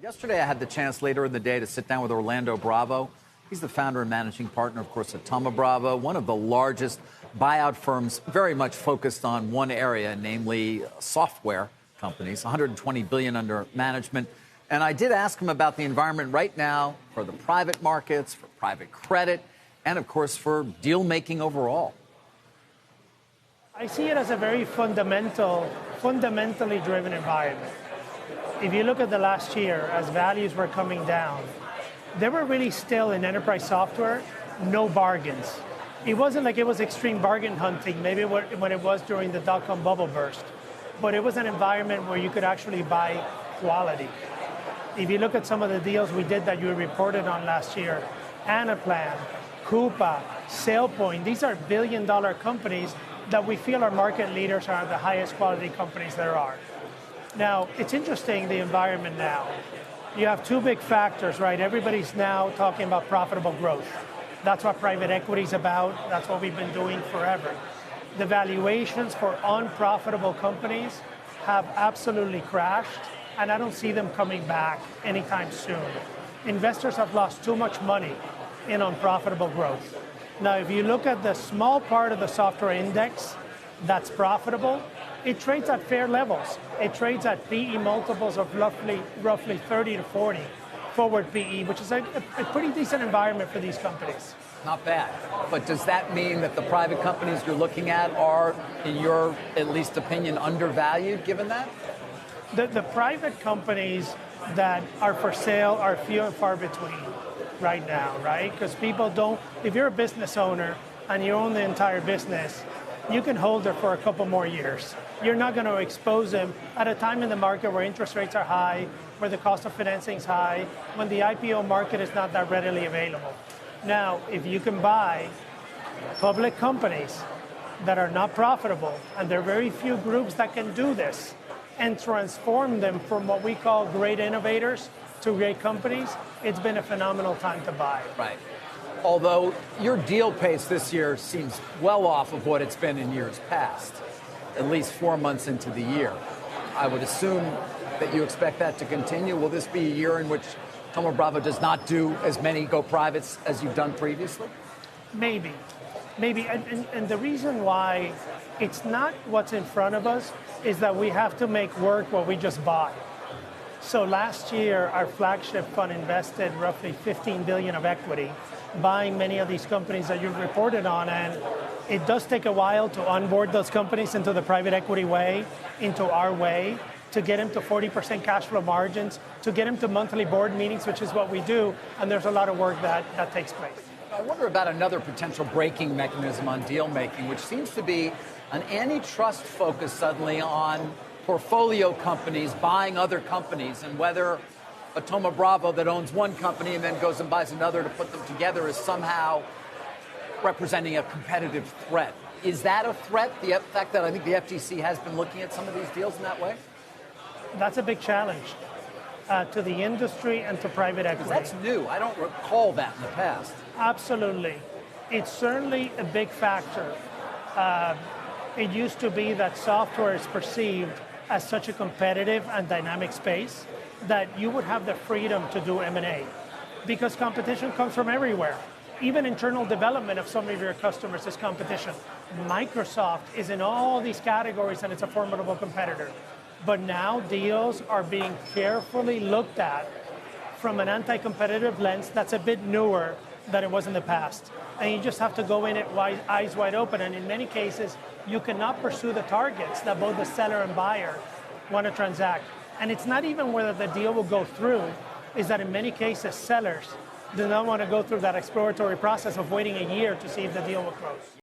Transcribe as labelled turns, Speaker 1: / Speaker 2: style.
Speaker 1: Yesterday, I had the chance later in the day to sit down with Orlando Bravo. He's the founder and managing partner, of course, at Thoma Bravo, one of the largest buyout firms very much focused on one area, namely software companies, $120 billion under management. And I did ask him about the environment right now for the private markets, for private credit, and, of course, for deal-making overall.
Speaker 2: I see it as a very fundamentally driven environment. If you look at the last year, as values were coming down, there were really still in enterprise software, no bargains. It wasn't like it was extreme bargain hunting, maybe when it was during the dot-com bubble burst, but it was an environment where you could actually buy quality. If you look at some of the deals we did that you reported on last year, Anaplan, Coupa, SailPoint, these are billion-dollar companies that we feel are market leaders, are the highest quality companies there are. Now, it's interesting, the environment now. You have two big factors, right? Everybody's now talking about profitable growth. That's what private equity is about. That's what we've been doing forever. The valuations for unprofitable companies have absolutely crashed, and I don't see them coming back anytime soon. Investors have lost too much money in unprofitable growth. Now, if you look at the small part of the software index that's profitable, it trades at fair levels. It trades at PE multiples of roughly 30 to 40 forward PE, which is a pretty decent environment for these companies.
Speaker 1: Not bad. But does that mean that the private companies you're looking at are, in your at least opinion, undervalued given that?
Speaker 2: The private companies that are for sale are few and far between right now, right? Because people don't, if you're a business owner and you own the entire business, you can hold it for a couple more years. You're not going to expose them at a time in the market where interest rates are high, where the cost of financing is high, when the IPO market is not that readily available. Now, if you can buy public companies that are not profitable, and there are very few groups that can do this, and transform them from what we call great innovators to great companies, it's been a phenomenal time to buy.
Speaker 1: Right. Although your deal pace this year seems well off of what it's been in years past, at least 4 months into the year. I would assume that you expect that to continue. Will this be a year in which Thoma Bravo does not do as many go-privates as you've done previously?
Speaker 2: Maybe. And the reason why it's not what's in front of us is that we have to make work what we just bought. So last year, our flagship fund invested roughly $15 billion of equity, buying many of these companies that you've reported on, and it does take a while to onboard those companies into the private equity way, into our way, to get them to 40% cash flow margins, to get them to monthly board meetings, which is what we do, and there's a lot of work that takes place.
Speaker 1: I wonder about another potential braking mechanism on deal making, which seems to be an antitrust focus suddenly on portfolio companies buying other companies, and whether a Thoma Bravo that owns one company and then goes and buys another to put them together is somehow representing a competitive threat. Is that a threat, the fact that I think the FTC has been looking at some of these deals in that way?
Speaker 2: That's a big challenge to the industry and to private equity.
Speaker 1: That's new. I don't recall that in the past.
Speaker 2: Absolutely. It's certainly a big factor. It used to be that software is perceived as such a competitive and dynamic space that you would have the freedom to do M&A because competition comes from everywhere. Even internal development of some of your customers is competition. Microsoft is in all these categories and it's a formidable competitor. But now deals are being carefully looked at from an anti-competitive lens that's a bit newer than it was in the past. And you just have to go in it eyes wide open. And in many cases, you cannot pursue the targets that both the seller and buyer want to transact. And it's not even whether the deal will go through, is that in many cases, sellers do not want to go through that exploratory process of waiting a year to see if the deal will close.